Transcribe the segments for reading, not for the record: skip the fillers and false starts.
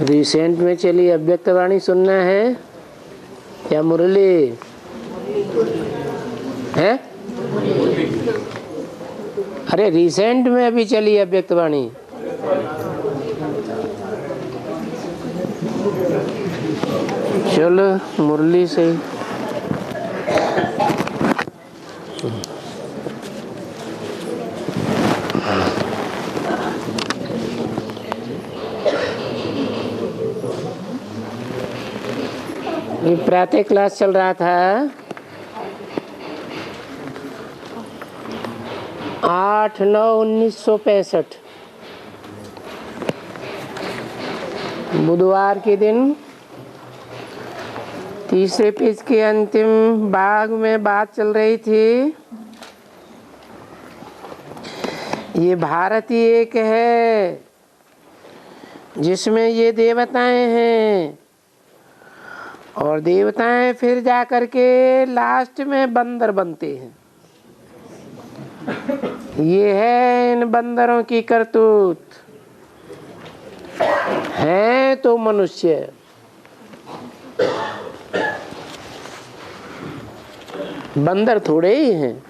Recent में चली अव्यक्तवाणी सुनना है या मुरली है? अरे रिसेंट में अभी चली अव्यक्तवाणी। चलो मुरली से प्रातः क्लास चल रहा था 8/9/1965 बुधवार के दिन तीसरे पेज के अंतिम भाग में बात चल रही थी। ये भारत ही एक है जिसमें ये देवताएं हैं और देवताएं फिर जाकर के लास्ट में बंदर बनते हैं। ये है इन बंदरों की करतूत। हैं तो मनुष्य, बंदर थोड़े ही हैं।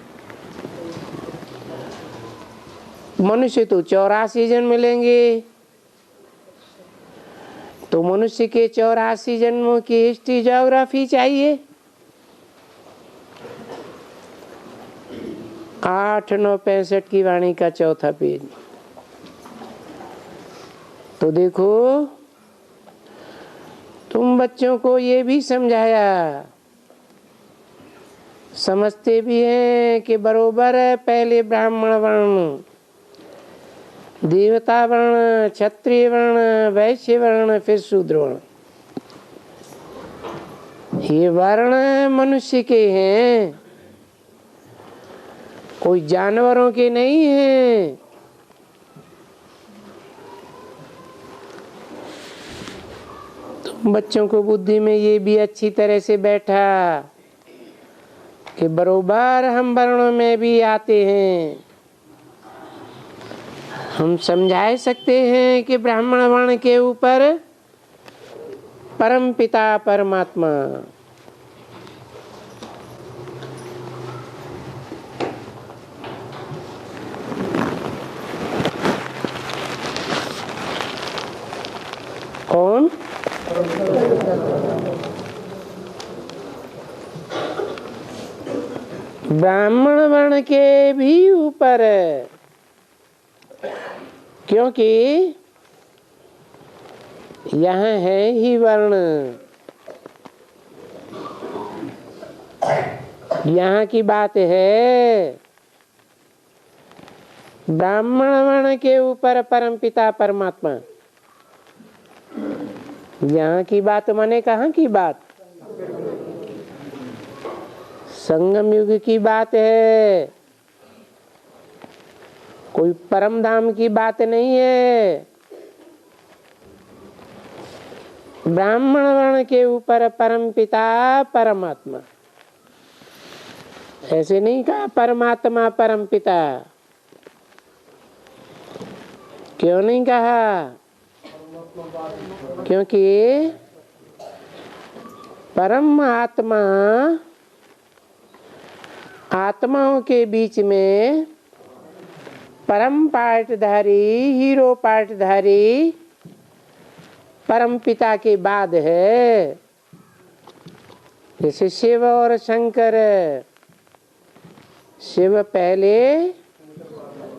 मनुष्य तो 84 जन्म मिलेंगे, तो मनुष्य के 84 जन्मों की हिस्ट्री ज्योग्राफी चाहिए। 8/9/65 की वाणी का चौथा पेज। तो देखो, तुम बच्चों को ये भी समझाया, समझते भी हैं कि बरोबर है। पहले ब्राह्मण वर्ण, देवता वर्ण, क्षत्रिय वर्ण, वैश्य वर्ण, फिर शूद्र वर्ण। ये वर्ण मनुष्य के हैं, कोई जानवरों के नहीं हैं। तुम बच्चों को बुद्धि में ये भी अच्छी तरह से बैठा कि बरोबर हम वर्णों में भी आते हैं। हम समझा सकते हैं कि ब्राह्मण वर्ण के ऊपर परम पिता परमात्मा, कौन? ब्राह्मण वर्ण के भी ऊपर है, क्योंकि यहाँ है ही वर्ण। यहाँ की बात है ब्राह्मण वर्ण के ऊपर परमपिता परमात्मा। यहाँ की बात माने कहाँ की बात? संगम युग की बात है, कोई परम धाम की बात नहीं है। ब्राह्मण वर्ण के ऊपर परम पिता परमात्मा। ऐसे नहीं कहा परमात्मा परम पिता, क्यों नहीं कहा? क्योंकि परम आत्मा आत्माओं के बीच में परम पाठधारी, हीरो पाठधारी परम पिता के बाद है। जैसे शिव और शंकर, शिव पहले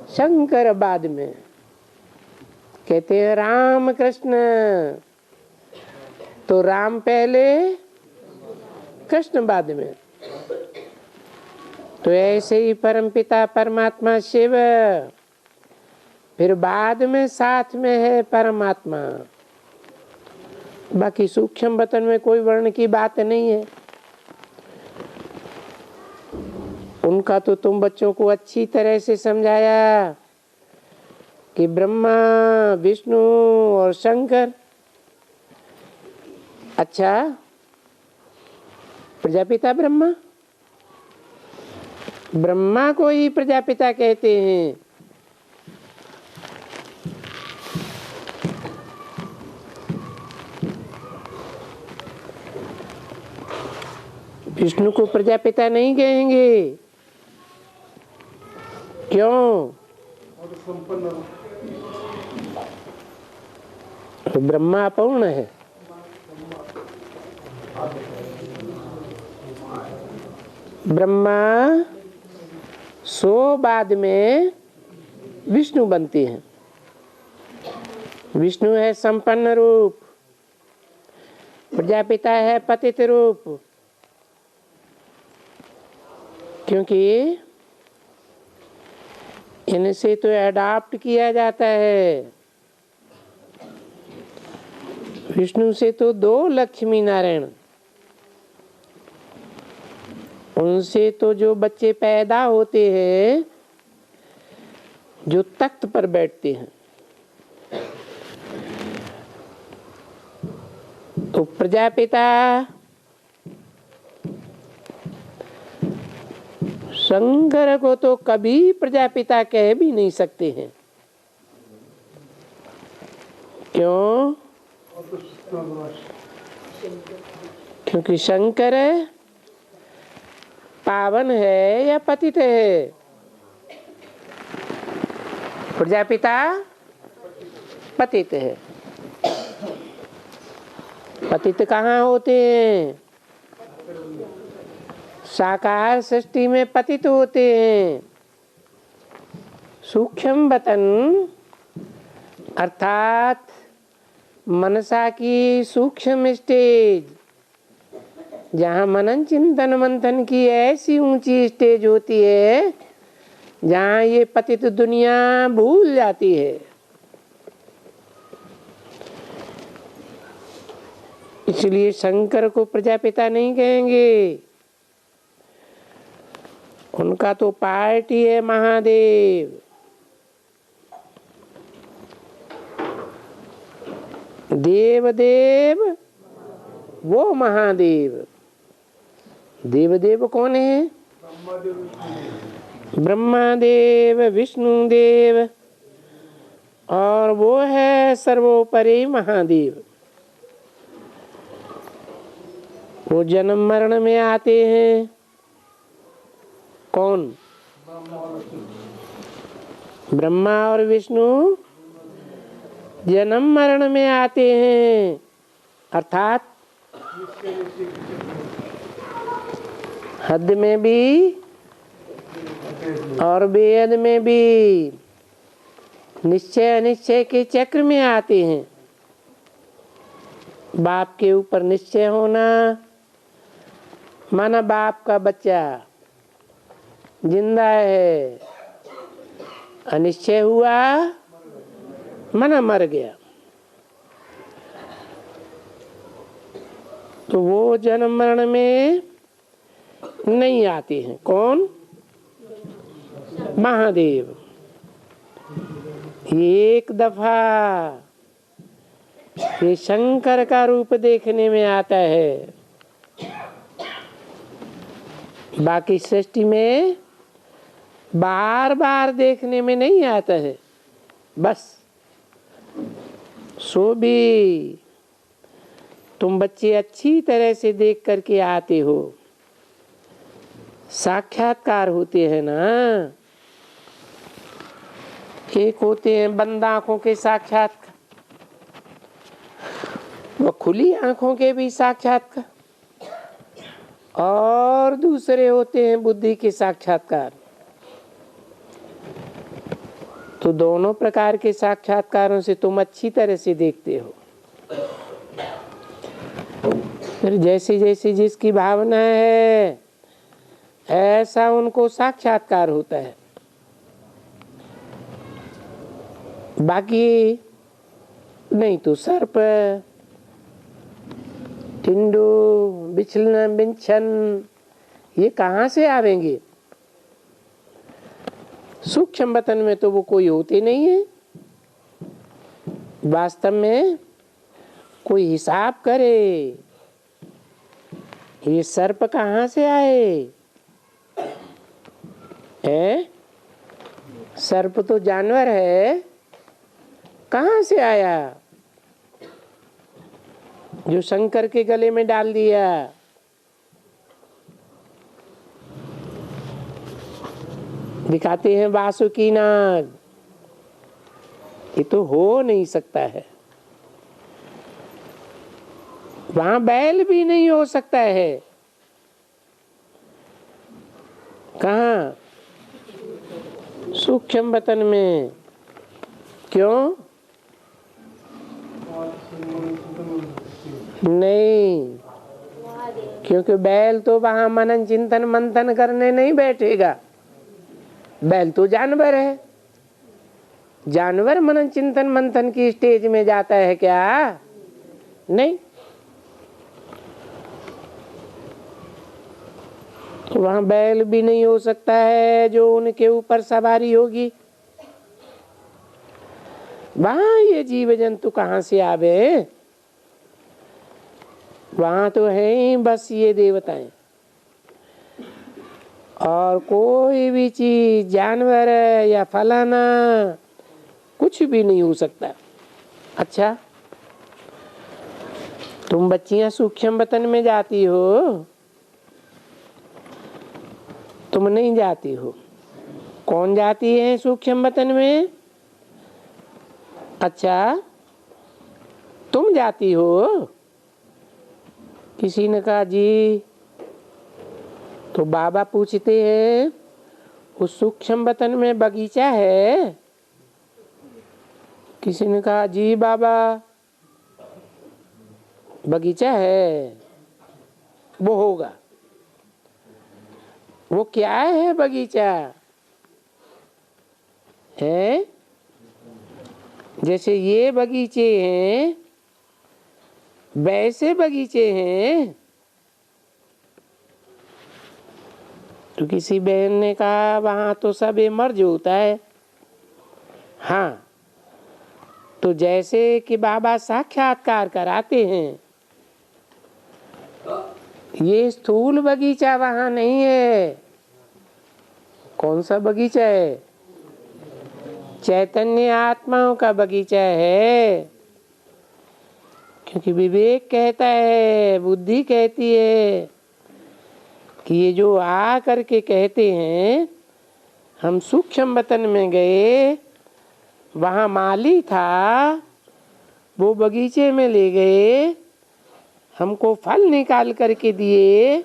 शंकर बाद में। कहते हैं राम कृष्ण, तो राम पहले कृष्ण बाद में। तो ऐसे ही परमपिता परमात्मा शिव, फिर बाद में साथ में है परमात्मा। बाकी सूक्ष्म वतन में कोई वर्ण की बात नहीं है। उनका तो तुम बच्चों को अच्छी तरह से समझाया कि ब्रह्मा, विष्णु और शंकर। अच्छा, प्रजापिता ब्रह्मा, ब्रह्मा को ही प्रजापिता कहते हैं। विष्णु को प्रजापिता नहीं कहेंगे। क्यों? तो ब्रह्मा अपूर्ण है। ब्रह्मा सो बाद में विष्णु बनते हैं। विष्णु है संपन्न रूप, प्रजापिता है पतित रूप। क्योंकि इनसे तो अडॉप्ट किया जाता है। विष्णु से तो 2 लक्ष्मी नारायण, उनसे तो जो बच्चे पैदा होते हैं, जो तख्त पर बैठते हैं, तो प्रजापिता शंकर को तो कभी प्रजापिता कह भी नहीं सकते हैं। क्यों? क्योंकि शंकर पावन है या पतित है? प्रजापिता पतित है। पतित कहाँ होते हैं? साकार सृष्टि में पतित होते हैं। सूक्ष्म वतन अर्थात मनसा की सूक्ष्म स्टेज, जहाँ मनन चिंतन मंथन की ऐसी ऊंची स्टेज होती है जहाँ ये पतित दुनिया भूल जाती है। इसलिए शंकर को प्रजापिता नहीं कहेंगे। उनका तो पार्टी है महादेव। देव देव वो महादेव। देव देव कौन है? ब्रह्मा देव, विष्णु देव, और वो है सर्वोपरि महादेव। वो जन्म मरण में आते हैं। कौन? ब्रह्मा और विष्णु जन्म मरण में आते हैं, अर्थात हद में भी और बेहद में भी निश्चय अनिश्चय के चक्र में आते हैं। बाप के ऊपर निश्चय होना माना बाप का बच्चा जिंदा है, अनिश्चय हुआ माना मर गया। तो वो जन्म मरण में नहीं आते हैं। कौन? महादेव। एक दफा ये शंकर का रूप देखने में आता है, बाकी सृष्टि में बार बार देखने में नहीं आता है। बस सो भी तुम बच्चे अच्छी तरह से देख करके आते हो। साक्षात्कार होते हैं ना। एक होते हैं बंद आंखों के साक्षात्कार, वो खुली आंखों के भी साक्षात्कार, और दूसरे होते हैं बुद्धि के साक्षात्कार। तो दोनों प्रकार के साक्षात्कारों से तुम अच्छी तरह से देखते हो। फिर जैसी जैसी जिसकी भावना है ऐसा उनको साक्षात्कार होता है। बाकी नहीं तो सर्प, टिंडू, बिछलन, बिंछन ये कहाँ से आवेंगे? सूक्ष्म वतन में तो वो कोई होते नहीं है। वास्तव में कोई हिसाब करे, ये सर्प कहाँ से आए? सर्प तो जानवर है, कहाँ से आया? जो शंकर के गले में डाल दिया। दिखाते हैं वासुकी नाग। ये तो हो नहीं सकता है। वहां बैल भी नहीं हो सकता है। कहाँ? सूक्ष्म वतन में। क्यों? नहीं, क्योंकि बैल तो वहां मनन चिंतन मंथन करने नहीं बैठेगा। बैल तो जानवर है। जानवर मनन चिंतन मंथन की स्टेज में जाता है क्या? नहीं। तो वहां बैल भी नहीं हो सकता है जो उनके ऊपर सवारी होगी। वहां ये जीव जंतु कहाँ से आवे? वहां तो है ही बस ये देवताएं। और कोई भी चीज, जानवर या फलाना, कुछ भी नहीं हो सकता। अच्छा, तुम बच्चियां सूक्ष्म वतन में जाती हो? तुम नहीं जाती हो। कौन जाती है सूक्ष्म वतन में? अच्छा, तुम जाती हो? किसी ने कहा जी। तो बाबा पूछते हैं उस सूक्ष्म वतन में बगीचा है? किसी ने कहा जी बाबा बगीचा है। वो होगा। वो क्या है बगीचा? है जैसे ये बगीचे हैं वैसे बगीचे हैं? तो किसी बहन ने कहा वहां तो सब मर्ज होता है। हाँ, तो जैसे कि बाबा साक्षात्कार कराते हैं, ये स्थूल बगीचा वहां नहीं है। कौन सा बगीचा है? चैतन्य आत्माओं का बगीचा है। क्योंकि विवेक कहता है, बुद्धि कहती है कि ये जो आ करके कहते हैं हम सूक्ष्म वतन में गए, वहां माली था, वो बगीचे में ले गए, हमको फल निकाल करके दिए।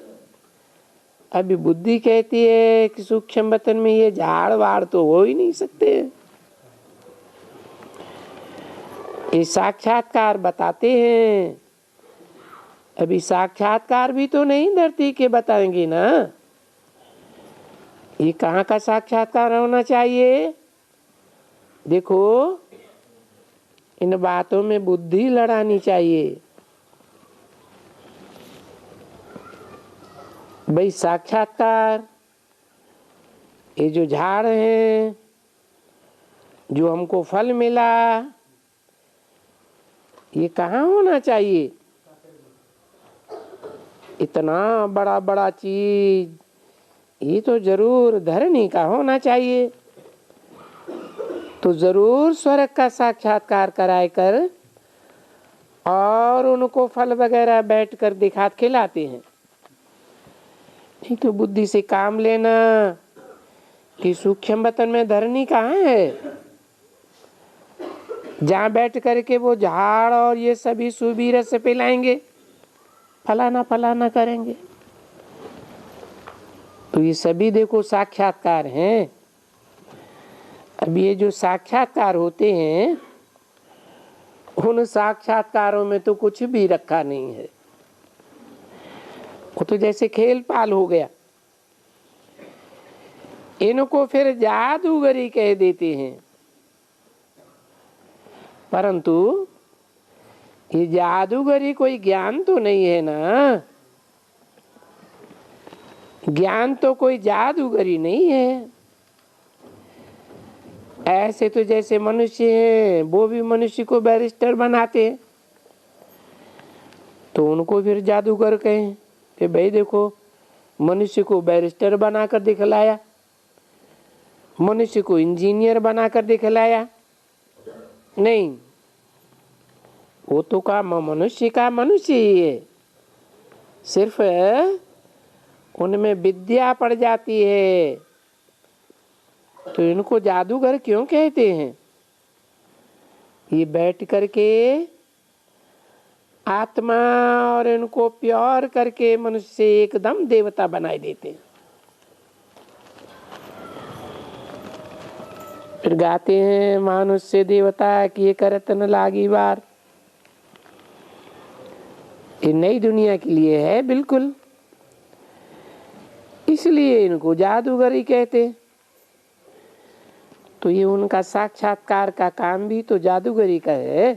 अभी बुद्धि कहती है कि सूक्ष्म वतन में ये झाड़ वाड़ तो हो ही नहीं सकते। ये साक्षात्कार बताते हैं। अभी साक्षात्कार भी तो नहीं धरती के बताएंगे ना। ये कहाँ का साक्षात्कार होना चाहिए? देखो, इन बातों में बुद्धि लड़ानी चाहिए। भाई साक्षात्कार, ये जो झाड़ हैं, जो हमको फल मिला, ये कहाँ होना चाहिए? इतना बड़ा बड़ा चीज, ये तो जरूर धरनी का होना चाहिए। तो जरूर स्वर्ग का साक्षात्कार कराए कर और उनको फल वगैरह बैठ कर दिखा खिलाते हैं। नहीं तो बुद्धि से काम लेना कि सूक्ष्म वतन में धरनी कहाँ है जहाँ बैठ करके वो झाड़ और ये सभी सुबीर से पिलाएंगे, फलाना फलाना करेंगे। तो ये सभी देखो साक्षात्कार हैं। अब ये जो साक्षात्कार होते हैं, उन साक्षात्कारों में तो कुछ भी रखा नहीं है। वो तो जैसे खेल पाल हो गया। इनको फिर जादूगरी कह देते हैं। परंतु ये जादूगरी कोई ज्ञान तो नहीं है ना। ज्ञान तो कोई जादूगरी नहीं है। ऐसे तो जैसे मनुष्य हैं, वो भी मनुष्य को बैरिस्टर बनाते हैं, तो उनको फिर जादूगर कहें कि भाई देखो मनुष्य को बैरिस्टर बनाकर दिखलाया, मनुष्य को इंजीनियर बनाकर दिखलाया। नहीं, वो तो काम मनुष्य का मनुष्य ही है। सिर्फ उनमें विद्या पड़ जाती है। तो इनको जादूगर क्यों कहते हैं? ये बैठ करके आत्मा और इनको प्योर करके मनुष्य एकदम देवता बनाए देते हैं। फिर गाते हैं मानुष से देवता किए करत न लागी बार। ये नई दुनिया के लिए है बिल्कुल, इसलिए इनको जादूगर ही कहते हैं। तो ये उनका साक्षात्कार का काम भी तो जादूगरी का है।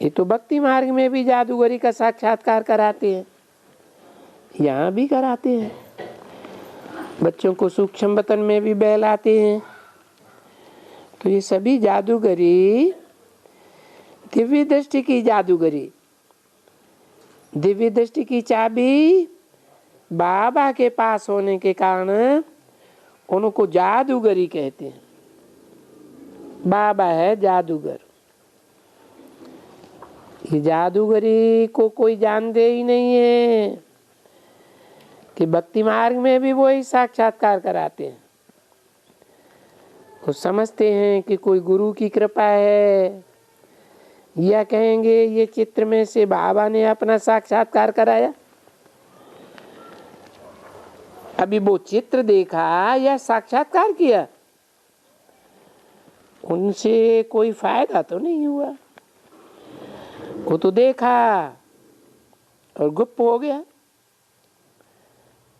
ये तो भक्ति मार्ग में भी जादूगरी का साक्षात्कार कराते हैं, यहाँ भी कराते हैं। बच्चों को सूक्ष्म वतन में भी बहलाते हैं। तो ये सभी जादूगरी दिव्य दृष्टि की जादूगरी। दिव्य दृष्टि की चाबी बाबा के पास होने के कारण उनको जादूगरी कहते हैं। बाबा है जादूगर। ये जादूगरी को कोई जानते ही नहीं है कि भक्ति मार्ग में भी वो ही साक्षात्कार कराते हैं। वो समझते हैं कि कोई गुरु की कृपा है, या कहेंगे ये चित्र में से बाबा ने अपना साक्षात्कार कराया। अभी वो चित्र देखा या साक्षात्कार किया, उनसे कोई फायदा तो नहीं हुआ। वो तो देखा और गुप्त हो गया।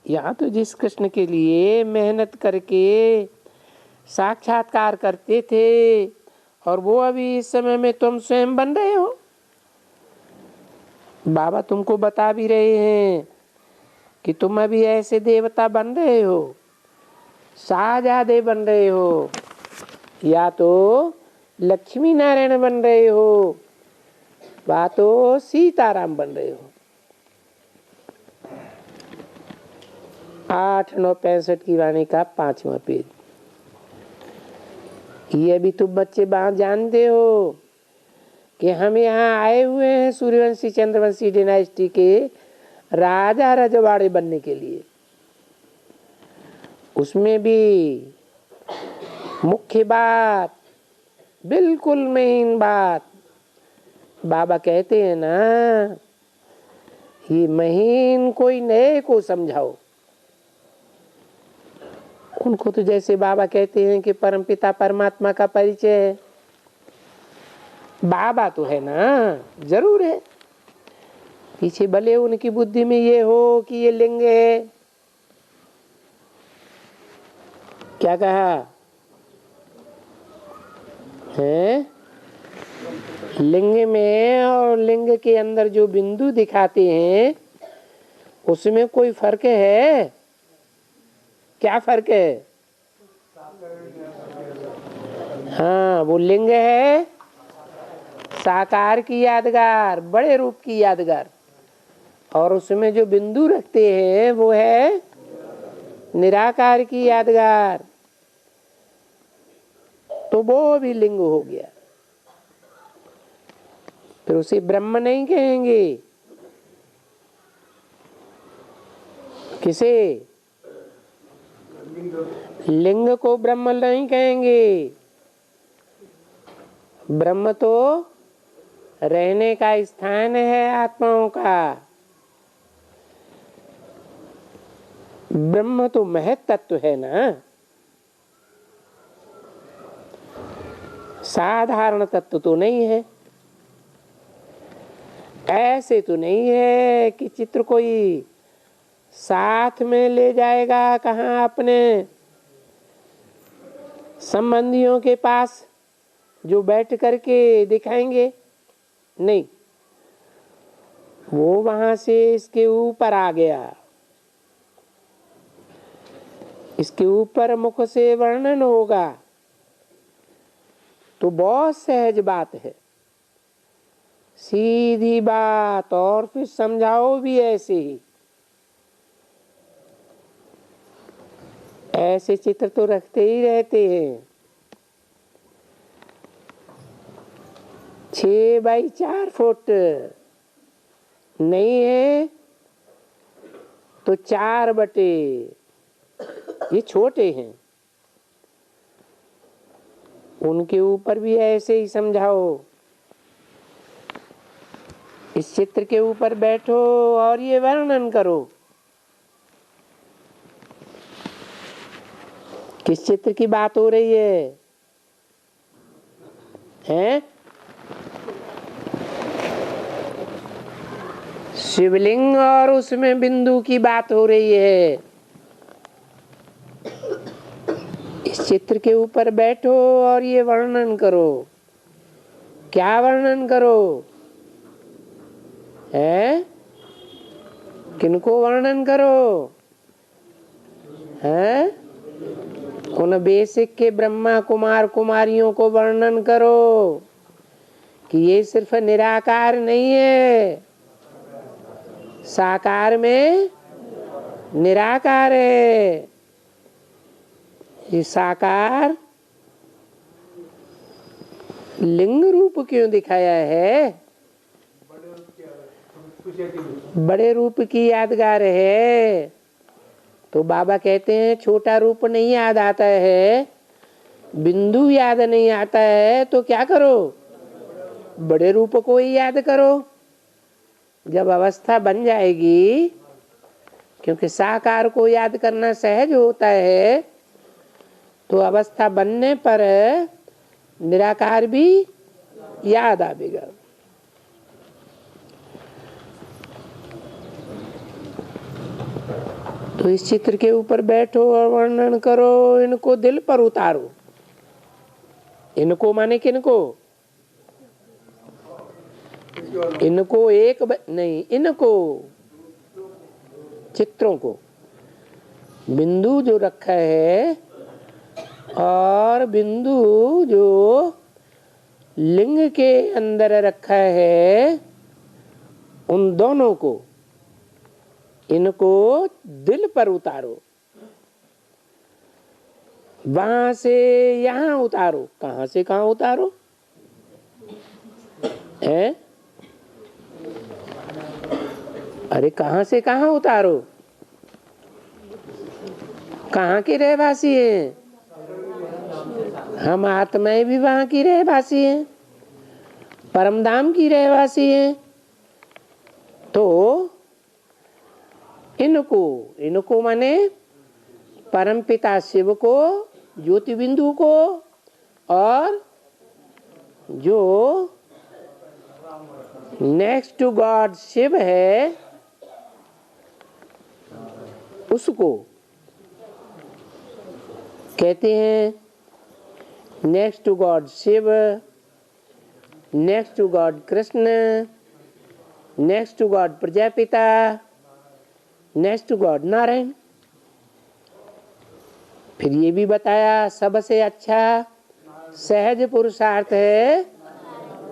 यहाँ तो जिस कृष्ण के लिए मेहनत करके साक्षात्कार करते थे, और वो अभी इस समय में तुम स्वयं बन रहे हो। बाबा तुमको बता भी रहे हैं कि तुम अभी ऐसे देवता बन रहे हो, शाहजादे बन रहे हो, या तो लक्ष्मी नारायण बन रहे हो, या तो सीताराम बन रहे हो। 8/9/65 की वाणी का 5वां पेज। ये अभी तुम बच्चे बात जानते हो कि हम यहाँ आए हुए हैं सूर्यवंशी चंद्रवंशी डिनाइस्टी के राजा रजवाड़े बनने के लिए। उसमें भी मुख्य बात, बिल्कुल मेन बात, बाबा कहते हैं ना, ये महीन कोई नए को समझाओ। उनको तो जैसे बाबा कहते हैं कि परमपिता परमात्मा का परिचय है। बाबा तो है ना, जरूर है, पीछे भले उनकी बुद्धि में ये हो कि ये लिंग है। क्या कहा है? लिंग में और लिंग के अंदर जो बिंदु दिखाते हैं उसमें कोई फर्क है? क्या फर्क है? हाँ, वो लिंग है साकार की यादगार, बड़े रूप की यादगार, और उसमें जो बिंदु रखते हैं वो है निराकार की यादगार। तो वो भी लिंग हो गया। फिर उसे ब्रह्म नहीं कहेंगे। किसे? लिंग को ब्रह्म नहीं कहेंगे। ब्रह्म तो रहने का स्थान है आत्माओं का। ब्रह्म तो महत तत्व है ना, साधारण तत्व तो नहीं है। ऐसे तो नहीं है कि चित्र कोई साथ में ले जाएगा कहाँ अपने संबंधियों के पास जो बैठ करके दिखाएंगे। नहीं, वो वहां से इसके ऊपर आ गया। इसके ऊपर मुख से वर्णन होगा तो बहुत सहज बात है, सीधी बात, और फिर समझाओ भी ऐसे ही। ऐसे चित्र तो रखते ही रहते हैं। 6x4 नहीं है तो 4 बटे, ये छोटे हैं, उनके ऊपर भी ऐसे ही समझाओ। इस चित्र के ऊपर बैठो और ये वर्णन करो। किस चित्र की बात हो रही है? हैं? शिवलिंग और उसमें बिंदु की बात हो रही है। इस चित्र के ऊपर बैठो और ये वर्णन करो। क्या वर्णन करो? है? किनको वर्णन करो? है? उन बेसिक के ब्रह्मा कुमार कुमारियों को वर्णन करो कि ये सिर्फ निराकार नहीं है, साकार में निराकार है। ये साकार लिंग रूप क्यों दिखाया है? बड़े रूप की यादगार है। तो बाबा कहते हैं छोटा रूप नहीं याद आता है, बिंदु याद नहीं आता है, तो क्या करो? बड़े रूप को ही याद करो। जब अवस्था बन जाएगी, क्योंकि साकार को याद करना सहज होता है, तो अवस्था बनने पर निराकार भी याद आवेगा। तो इस चित्र के ऊपर बैठो और वर्णन करो, इनको दिल पर उतारो। इनको माने किनको? इनको एक नहीं, इनको चित्रों को, बिंदु जो रखा है और बिंदु जो लिंग के अंदर रखा है, उन दोनों को, इनको दिल पर उतारो। वहां से यहां उतारो। कहां से कहां उतारो? है? अरे कहां से कहां उतारो? कहां के रहवासी हैं? हम आत्माएं भी वहां की रहवासी हैं, परमधाम की रहवासी हैं। तो इनको माने परमपिता शिव को, ज्योति बिंदु को, और जो नेक्स्ट टू गॉड शिव है उसको कहते हैं next to God Shiv, next to God Krishna, next to God Prajapita, next to God Narayan. फिर ये भी बताया सबसे अच्छा सहज पुरुषार्थ है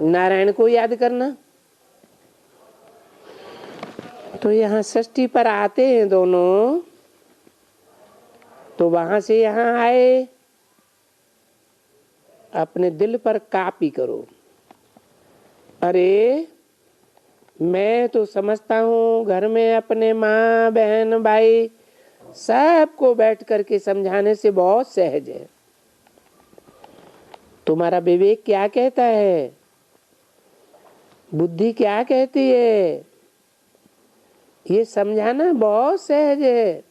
नारायण को याद करना। तो यहाँ षष्ठी पर आते हैं दोनों, तो वहां से यहाँ आए। अपने दिल पर कापी करो। अरे मैं तो समझता हूँ घर में अपने माँ बहन भाई सबको बैठ करके समझाने से बहुत सहज है। तुम्हारा विवेक क्या कहता है? बुद्धि क्या कहती है? ये समझाना बहुत सहज है।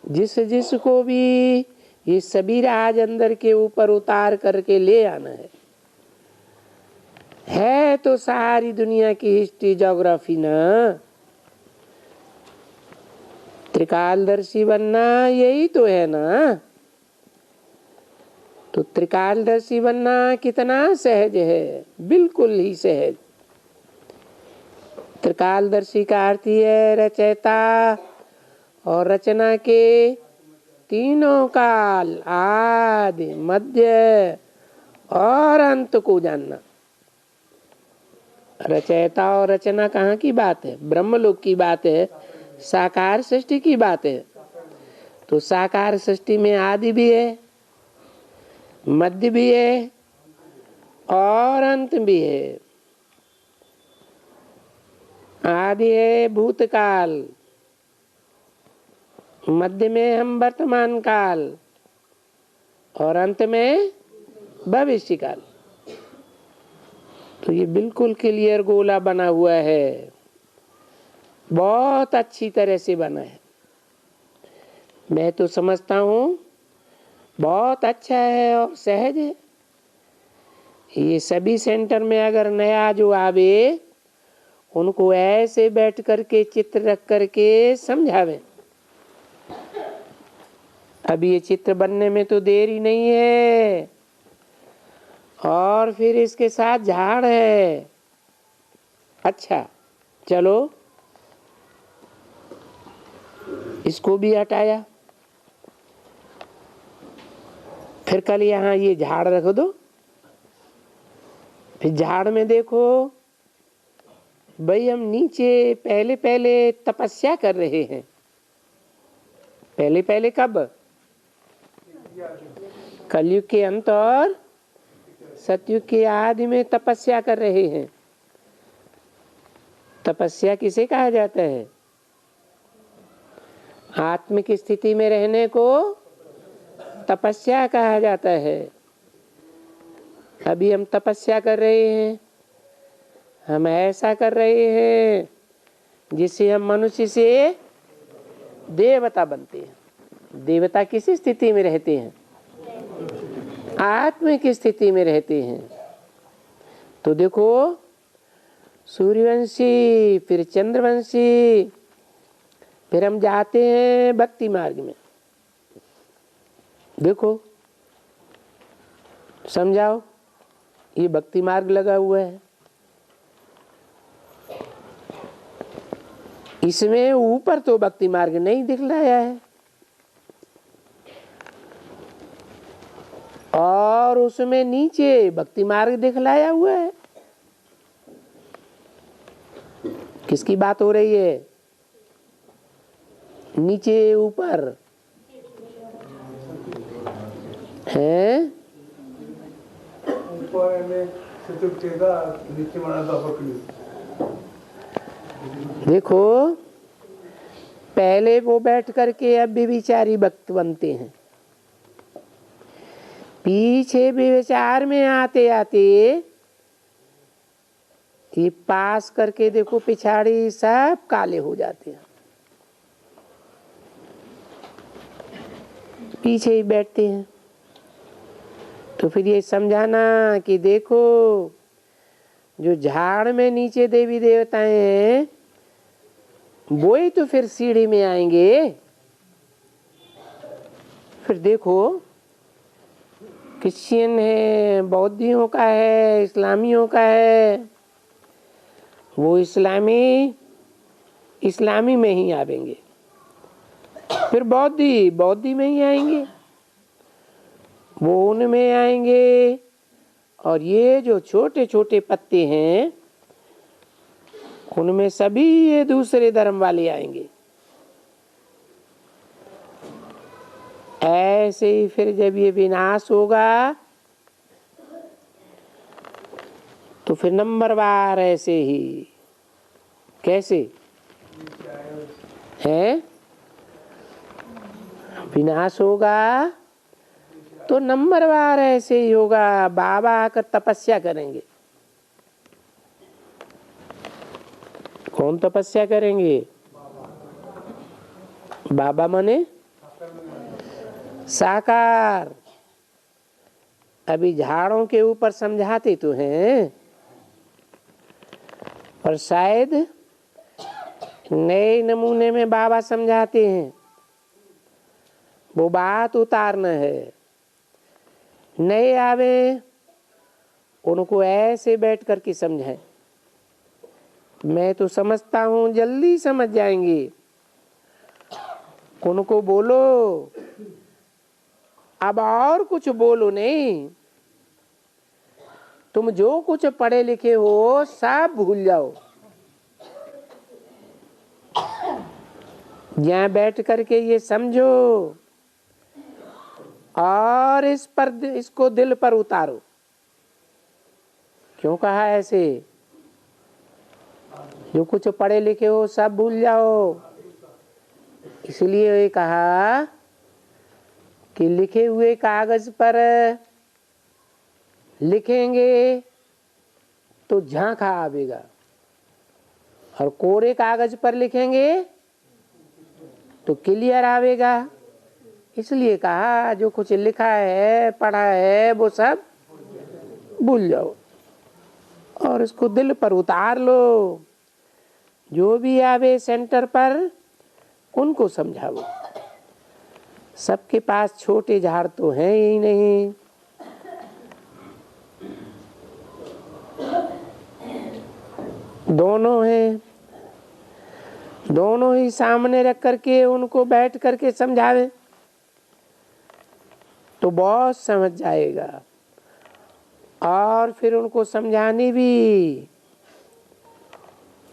जिसको भी ये सभी राज अंदर के ऊपर उतार करके ले आना है तो सारी दुनिया की हिस्ट्री ज्योग्राफी ना। त्रिकालदर्शी बनना यही तो है ना। तो त्रिकालदर्शी बनना कितना सहज है, बिल्कुल ही सहज। त्रिकालदर्शी का अर्थ है रचयिता और रचना के तीनों काल, आदि मध्य और अंत को जानना। रचयिता और रचना कहाँ की बात है? ब्रह्मलोक की बात है, साकार सृष्टि की बात है। तो साकार सृष्टि में आदि भी है, मध्य भी है और अंत भी है। आदि है भूतकाल, मध्य में हम वर्तमान काल, और अंत में भविष्य काल। तो ये बिल्कुल क्लियर गोला बना हुआ है, बहुत अच्छी तरह से बना है। मैं तो समझता हूँ बहुत अच्छा है और सहज है। ये सभी सेंटर में अगर नया जो आवे उनको ऐसे बैठ करके चित्र रख करके समझावे। अभी ये चित्र बनने में तो देर ही नहीं है, और फिर इसके साथ झाड़ है। अच्छा चलो इसको भी हटाया, फिर कल यहाँ ये झाड़ रख दो। फिर झाड़ में देखो भाई, हम नीचे पहले पहले तपस्या कर रहे हैं। पहले पहले कब? कलयुग के अंत और सतयुग के आदि में तपस्या कर रहे हैं। तपस्या किसे कहा जाता है? आत्मिक स्थिति में रहने को तपस्या कहा जाता है। अभी हम तपस्या कर रहे हैं, हम ऐसा कर रहे हैं जिससे हम मनुष्य से देवता बनते हैं। देवता किस स्थिति में रहते हैं? आत्मिक स्थिति में रहते हैं। तो देखो सूर्यवंशी, फिर चंद्रवंशी, फिर हम जाते हैं भक्ति मार्ग में। देखो समझाओ, ये भक्ति मार्ग लगा हुआ है। इसमें ऊपर तो भक्ति मार्ग नहीं दिखलाया है, और उसमें नीचे भक्ति मार्ग दिखलाया हुआ है। किसकी बात हो रही है? नीचे ऊपर है? देखो पहले वो बैठ करके अब भी विचारी भक्त बनते हैं। पीछे भी विचार में आते आते ये पास करके देखो पिछाड़ी सब काले हो जाते हैं। पीछे ही बैठते हैं। तो फिर ये समझाना कि देखो जो झाड़ में नीचे देवी देवताएं हैं वो ही तो फिर सीढ़ी में आएंगे। फिर देखो क्रिश्चियन है, बौद्धियों का है, इस्लामियों का है, वो इस्लामी में ही आवेंगे। फिर बौद्धि में ही आएंगे, वो उनमें आएंगे। और ये जो छोटे छोटे पत्ते हैं उनमें सभी ये दूसरे धर्म वाले आएंगे। ऐसे ही फिर जब ये विनाश होगा तो फिर नंबरवार ऐसे ही। कैसे है? विनाश होगा तो नंबरवार ऐसे ही होगा। बाबा आकर तपस्या करेंगे। कौन तपस्या करेंगे? बाबा माने साकार। अभी झाड़ों के ऊपर समझाते तो हैं, और शायद नए नमूने में बाबा समझाते हैं। वो बात उतारना है। नए आवे उनको ऐसे बैठ कर के समझाएं। मैं तो समझता हूँ जल्दी समझ जाएंगे। उनको बोलो अब और कुछ बोलो नहीं, तुम जो कुछ पढ़े लिखे हो सब भूल जाओ। यहाँ बैठ करके ये समझो और इसको दिल पर उतारो। क्यों कहा ऐसे? जो कुछ पढ़े लिखे हो सब भूल जाओ, इसलिए ये कहा कि लिखे हुए कागज पर लिखेंगे तो झांखा आवेगा, और कोरे कागज पर लिखेंगे तो क्लियर आवेगा। इसलिए कहा जो कुछ लिखा है पढ़ा है वो सब भूल जाओ और इसको दिल पर उतार लो। जो भी आवे सेंटर पर उनको समझाओ। सबके पास छोटे झाड़ तो हैं ही नहीं। दोनों हैं, दोनों ही सामने रख करके उनको बैठ करके समझावे तो बहुत समझ जाएगा। और फिर उनको समझानी भी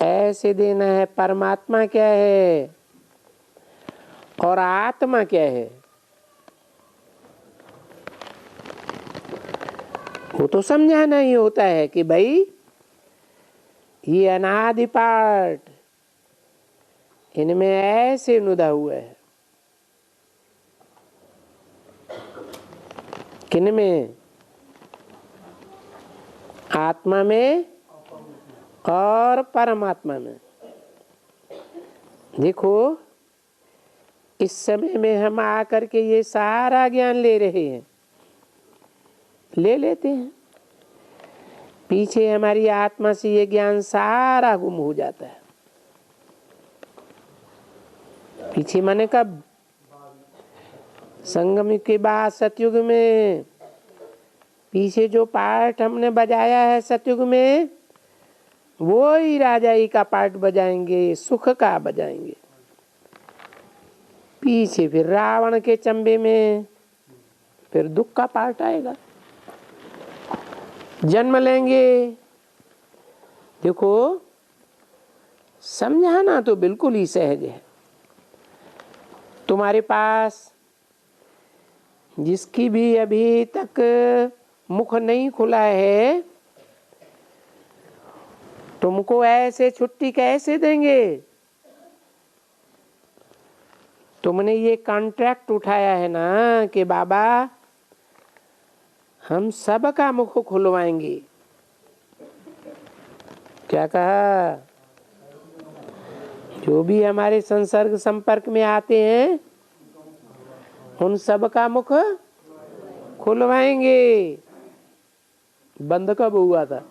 ऐसे देना है, परमात्मा क्या है और आत्मा क्या है। वो तो समझाना ही होता है कि भाई ये अनादि पाठ इनमें ऐसे नुदा हुआ है। किनमें? आत्मा में और परमात्मा में। देखो इस समय में हम आकर के ये सारा ज्ञान ले रहे हैं, ले लेते हैं, पीछे हमारी आत्मा से ये ज्ञान सारा गुम हो जाता है। पीछे माने कब? संगम युग के बाद सतयुग में। पीछे जो पाठ हमने बजाया है सतयुग में वो ही राजाई का पाठ बजाएंगे, सुख का बजाएंगे। पीछे फिर रावण के चंबे में फिर दुख का पाठ आएगा, जन्म लेंगे। देखो समझाना तो बिल्कुल ही सहज है। तुम्हारे पास जिसकी भी अभी तक मुख नहीं खुला है तुमको ऐसे छुट्टी कैसे देंगे? तुमने ये कॉन्ट्रैक्ट उठाया है ना कि बाबा हम सबका मुख खुलवाएंगे। क्या कहा? जो भी हमारे संसर्ग संपर्क में आते हैं उन सबका मुख खुलवाएंगे। बंद कब हुआ था?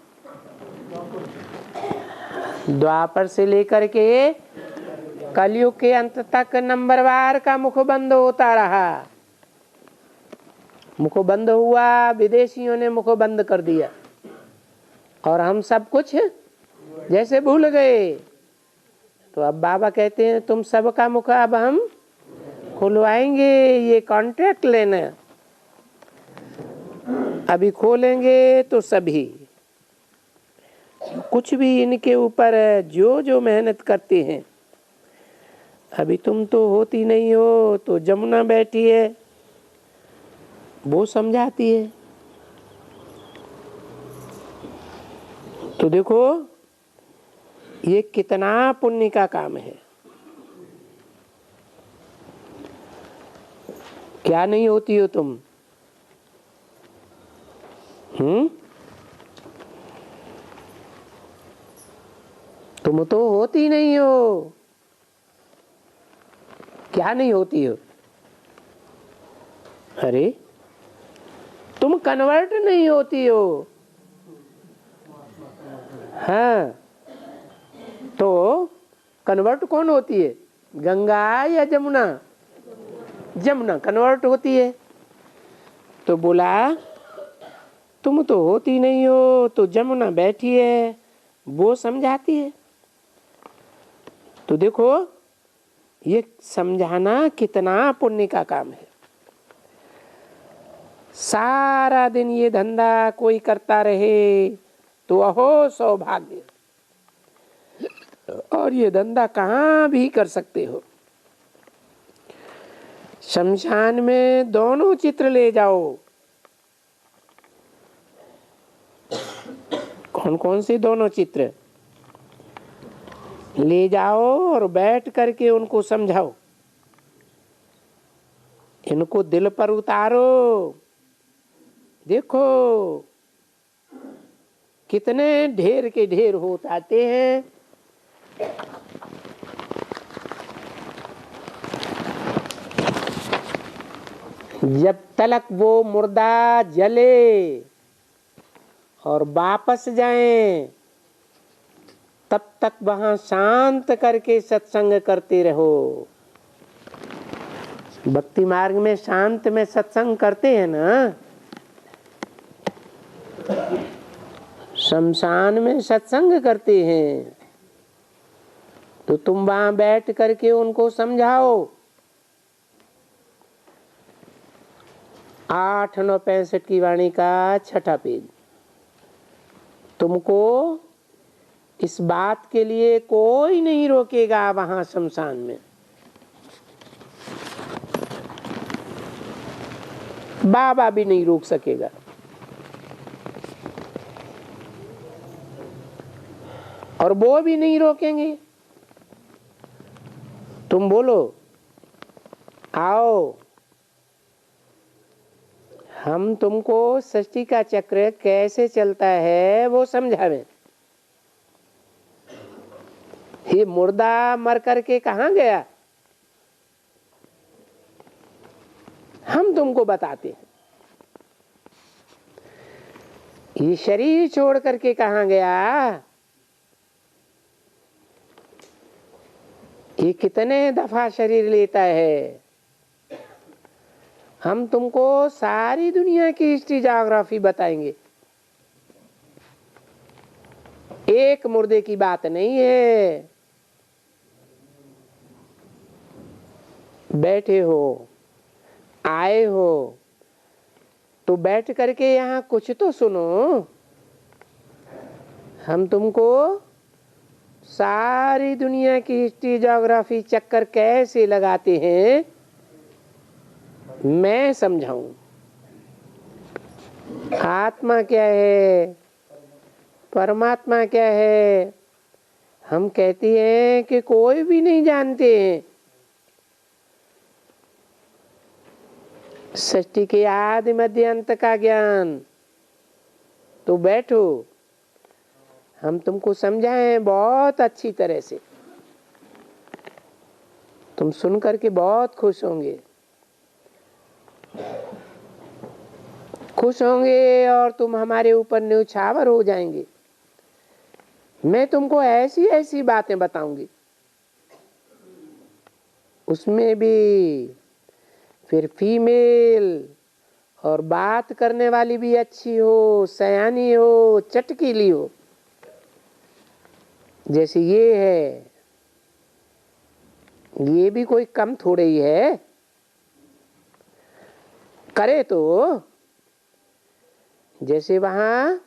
द्वापर से लेकर के कलयुग के अंत तक नंबरवार का मुख बंद होता रहा। मुख बंद हुआ, विदेशियों ने मुख बंद कर दिया और हम सब कुछ जैसे भूल गए। तो अब बाबा कहते हैं तुम सबका मुख अब हम खुलवाएंगे, ये कॉन्ट्रैक्ट लेना। अभी खोलेंगे तो सभी कुछ भी इनके ऊपर जो जो मेहनत करते हैं। अभी तुम तो होती नहीं हो तो जमुना बैठी है वो समझाती है। तो देखो ये कितना पुण्य का काम है। क्या नहीं होती हो तुम? तुम तो होती नहीं हो। क्या नहीं होती हो? अरे तुम कन्वर्ट नहीं होती हो। हाँ तो कन्वर्ट कौन होती है? गंगा या जमुना? जमुना कन्वर्ट होती है। तो बोला तुम तो होती नहीं हो तो जमुना बैठी है वो समझाती है। तो देखो ये समझाना कितना पुण्य का काम है। सारा दिन ये धंधा कोई करता रहे तो अहो सौभाग्य। और ये धंधा कहाँ भी कर सकते हो। शमशान में दोनों चित्र ले जाओ। कौन कौन से दोनों चित्र ले जाओ और बैठ करके उनको समझाओ। इनको दिल पर उतारो, देखो कितने ढेर के ढेर हो जाते हैं। जब तलक वो मुर्दा जले और वापस जाएं, तब तक वहां शांत करके सत्संग करते रहो। भक्ति मार्ग में शांत में सत्संग करते हैं ना, शमशान में सत्संग करते हैं। तो तुम वहां बैठ करके उनको समझाओ। 8-9-65 की वाणी का 6ठा पेज। तुमको इस बात के लिए कोई नहीं रोकेगा वहां शमशान में। बाबा भी नहीं रोक सकेगा। और वो भी नहीं रोकेंगे। तुम बोलो आओ, हम तुमको सृष्टि का चक्र कैसे चलता है वो समझावें। ये मुर्दा मर करके कहाँ गया, हम तुमको बताते हैं। ये शरीर छोड़ करके कहाँ गया, ये कितने दफा शरीर लेता है, हम तुमको सारी दुनिया की हिस्ट्री ज्योग्राफी बताएंगे। एक मुर्दे की बात नहीं है। बैठे हो, आए हो, तो बैठ करके यहाँ कुछ तो सुनो। हम तुमको सारी दुनिया की हिस्ट्री ज्योग्राफी चक्कर कैसे लगाते हैं मैं समझाऊं। आत्मा क्या है, परमात्मा क्या है, हम कहती हैं कि कोई भी नहीं जानते हैं। सृष्टि के आदि मध्य अंत का ज्ञान। तो बैठो, हम तुमको समझाएं बहुत अच्छी तरह से। तुम सुन करके बहुत खुश होंगे, खुश होंगे और तुम हमारे ऊपर न्यौछावर हो जाएंगे। मैं तुमको ऐसी ऐसी बातें बताऊंगी, उसमें भी फिर फीमेल और बात करने वाली भी अच्छी हो, सयानी हो, चटकीली हो। जैसे ये है, ये भी कोई कम थोड़े ही है, करे तो। जैसे वहां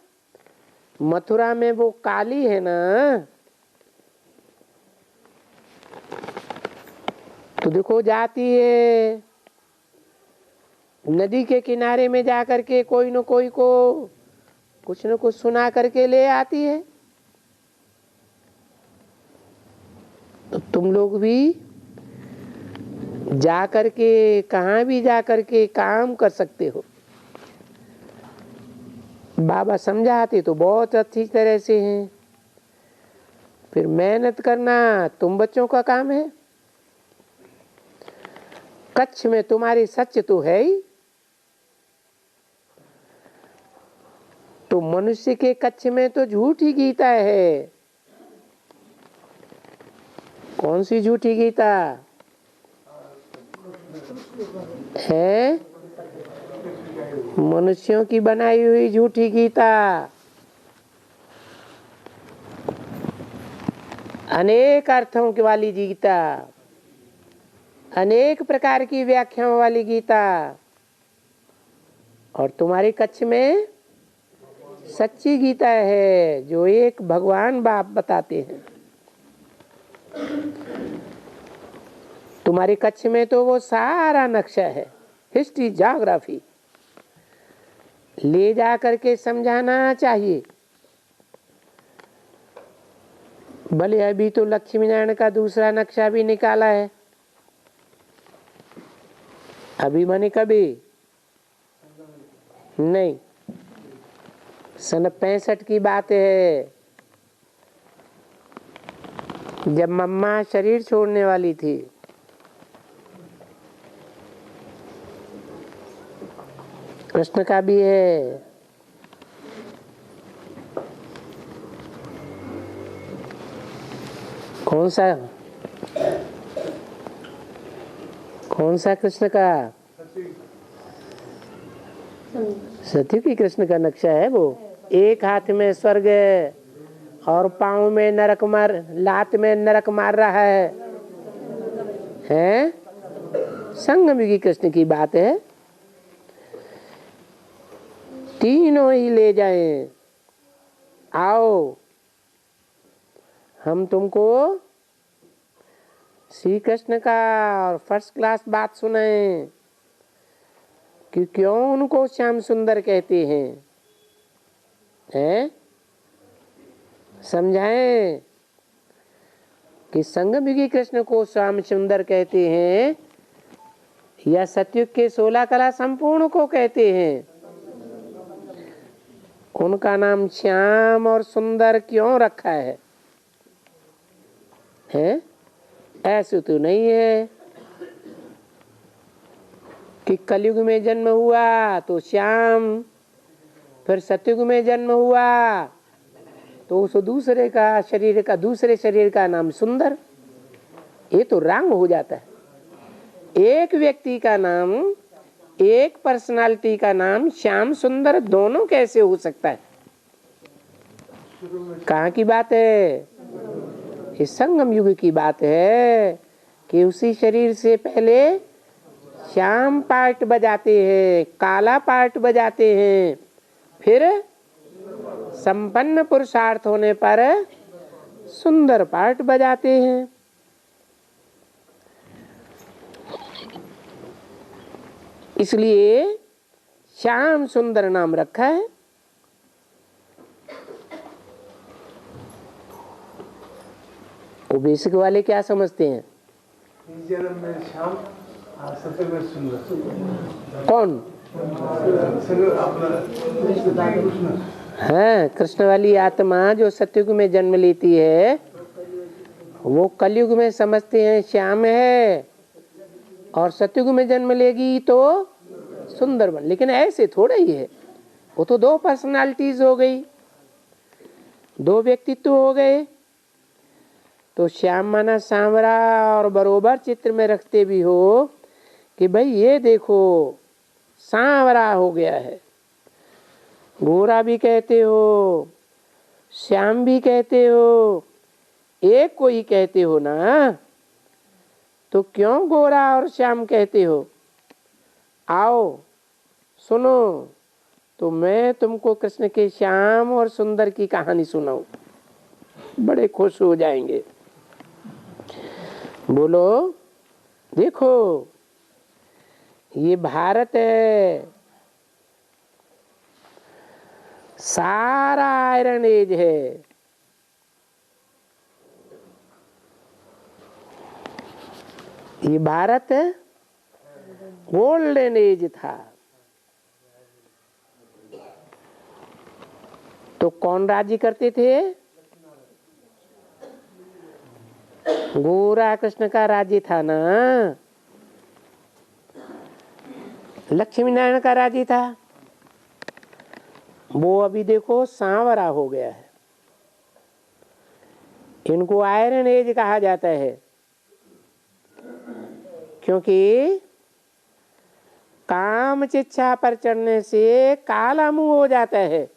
मथुरा में वो काली है ना, तो देखो जाती है नदी के किनारे में जाकर के कोई न कोई को कुछ न कुछ सुना करके ले आती है। तो तुम लोग भी जा करके कहाँ भी जा करके काम कर सकते हो। बाबा समझाते तो बहुत अच्छी तरह से हैं, फिर मेहनत करना तुम बच्चों का काम है। कच्छ में तुम्हारी सच तो है ही, तो मनुष्य के कच्छ में तो झूठी गीता है। कौन सी झूठी गीता है? मनुष्यों की बनाई हुई झूठी गीता। अनेक अर्थों की वाली गीता, अनेक प्रकार की व्याख्याओं वाली गीता। और तुम्हारे कच्छ में सच्ची गीता है जो एक भगवान बाप बताते हैं। तुम्हारे कच्छ में तो वो सारा नक्शा है, हिस्ट्री ज्योग्राफी। ले जा करके समझाना चाहिए। भले अभी तो लक्ष्मी नारायण का दूसरा नक्शा भी निकाला है, अभी माने कभी नहीं, सन 65 की बात है, जब मम्मा शरीर छोड़ने वाली थी। कृष्ण का भी है। कौन सा कृष्ण का? सत्यु की कृष्ण का नक्शा है वो। एक हाथ में स्वर्ग और पांव में नरक मार, लात में नरक मार रहा है? संगम युगी कृष्ण की बात है। तीनों ही ले जाएं, आओ हम तुमको श्री कृष्ण का और फर्स्ट क्लास बात सुनाएं कि क्यों उनको श्याम सुंदर कहते हैं, समझाएं कि संगम युगी कृष्ण को श्याम सुंदर कहते हैं या सतयुग के 16 कला संपूर्ण को कहते हैं। उनका नाम श्याम और सुंदर क्यों रखा है? ऐसे तो नहीं है कि कलयुग में जन्म हुआ तो श्याम, फिर सतयुग में जन्म हुआ तो उस दूसरे शरीर का नाम सुंदर। ये तो रंग हो जाता है। एक व्यक्ति का नाम, एक पर्सनालिटी का नाम श्याम सुंदर दोनों कैसे हो सकता है? कहाँ की बात है? इस संगम युग की बात है कि उसी शरीर से पहले श्याम पार्ट बजाते हैं, काला पार्ट बजाते हैं, फिर संपन्न पुरुषार्थ होने पर सुंदर पार्ट बजाते हैं। इसलिए श्याम सुंदर नाम रखा है। वो बेसिक वाले क्या समझते हैं? जन्म में श्याम, सतयुग में सुंदर। कौन? हाँ, कृष्ण वाली आत्मा जो सतयुग में जन्म लेती है वो कलयुग में समझते हैं श्याम है, और सतयुग में जन्म लेगी तो सुंदर बन। लेकिन ऐसे थोड़ा ही है, वो तो दो पर्सनालिटीज हो गई, दो व्यक्तित्व हो गए। तो श्याम माना सांवरा, और बरोबर चित्र में रखते भी हो कि भाई ये देखो सांवरा हो गया है। गोरा भी कहते हो, श्याम भी कहते हो, एक को ही कहते हो ना, तो क्यों गोरा और श्याम कहते हो? आओ सुनो, तो मैं तुमको कृष्ण के श्याम और सुंदर की कहानी सुनाऊं, बड़े खुश हो जाएंगे। बोलो, देखो ये भारत है, सारा आयरन एज है। ये भारत गोल्डन एज था। तो कौन राज्य करते थे? गोरा कृष्ण का राज्य था ना, लक्ष्मी नारायण का राज्य था। वो अभी देखो सांवरा हो गया है। इनको आयरन एज कहा जाता है, क्योंकि काम चिच्छा पर चढ़ने से काला मुंह हो जाता है।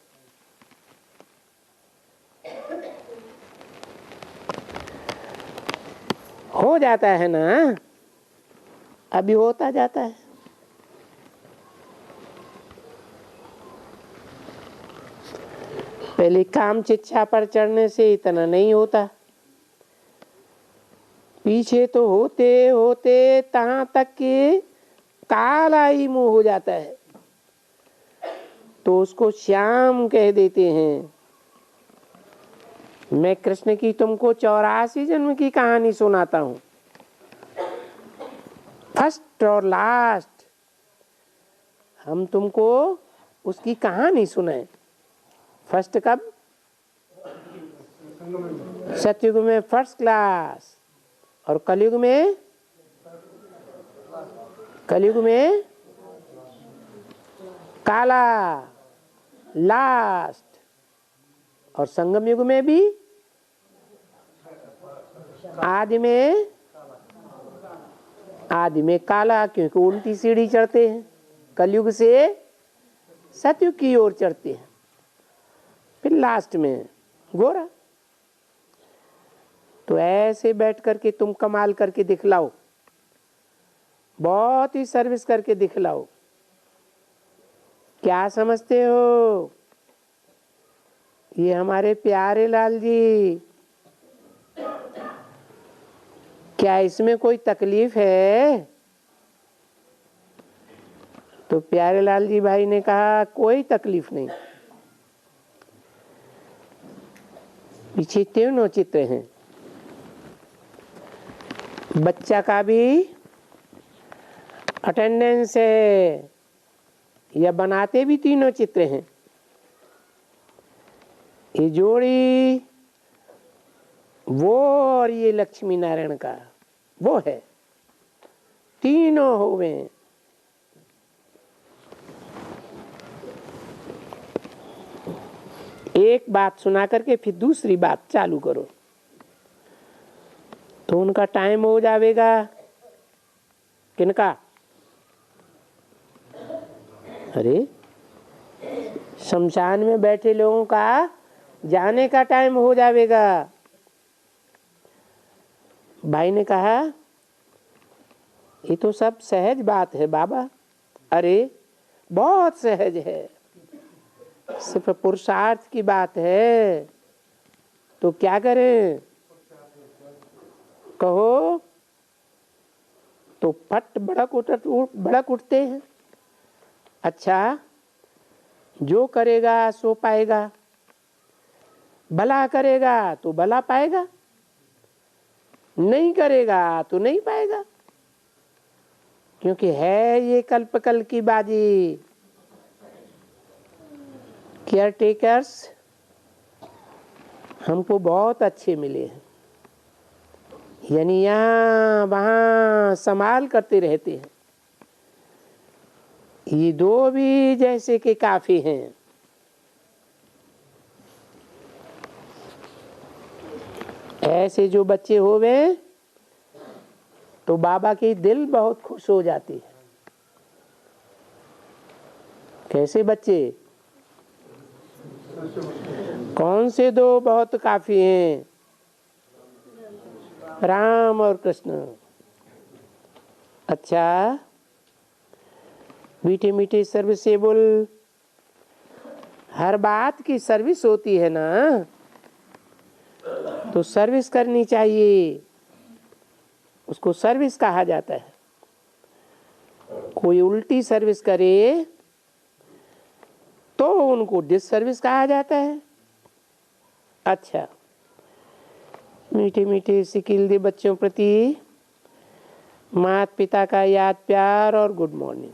हो जाता है ना, अभी होता जाता है। पहले काम चिच्छा पर चढ़ने से इतना नहीं होता, पीछे तो होते होते तहां तक कि काला ही मुंह हो जाता है, तो उसको श्याम कह देते हैं। मैं कृष्ण की तुमको 84 जन्म की कहानी सुनाता हूं, फर्स्ट और लास्ट हम तुमको उसकी कहानी सुनाए। फर्स्ट कब? सतयुग में फर्स्ट क्लास, और कलयुग में काला लास्ट, और संगम युग में भी आदि में काला, क्योंकि उल्टी सीढ़ी चढ़ते हैं, कलयुग से सतयुग की ओर चढ़ते हैं, फिर लास्ट में गोरा। तो ऐसे बैठ करके तुम कमाल करके दिखलाओ, बहुत ही सर्विस करके दिखलाओ। क्या समझते हो? ये हमारे प्यारे लाल जी, क्या इसमें कोई तकलीफ है? तो प्यारे लाल जी भाई ने कहा कोई तकलीफ नहीं। पीछे तीनों चित्र हैं, बच्चा का भी अटेंडेंस है, या बनाते भी तीनों चित्र हैं। ये जोड़ी वो और ये लक्ष्मी नारायण का वो है, तीनों हो गए। एक बात सुना करके फिर दूसरी बात चालू करो, तो उनका टाइम हो जाएगा। किनका? अरे शमशान में बैठे लोगों का जाने का टाइम हो जाएगा। भाई ने कहा ये तो सब सहज बात है बाबा। अरे बहुत सहज है, सिर्फ पुरुषार्थ की बात है। तो क्या करें? कहो तो फट भड़क उठते हैं। अच्छा, जो करेगा सो पाएगा, भला करेगा तो भला पाएगा, नहीं करेगा तो नहीं पाएगा, क्योंकि है ये कल्पकल की बाजी। केयर टेकर्स हमको बहुत अच्छे मिले हैं, यानी यहाँ वहाँ संभाल करते रहते हैं। ये दो भी जैसे कि काफी हैं। ऐसे जो बच्चे होवे तो बाबा की दिल बहुत खुश हो जाती है। कैसे बच्चे? कौन से दो बहुत काफी हैं? राम और कृष्ण। अच्छा, मीठे मीठे सर्विसेबल, हर बात की सर्विस होती है ना, तो सर्विस करनी चाहिए, उसको सर्विस कहा जाता है। कोई उल्टी सर्विस करे तो उनको डिससर्विस कहा जाता है। अच्छा, मीठे मीठे सिकिल दे बच्चों प्रति माता पिता का याद प्यार और गुड मॉर्निंग।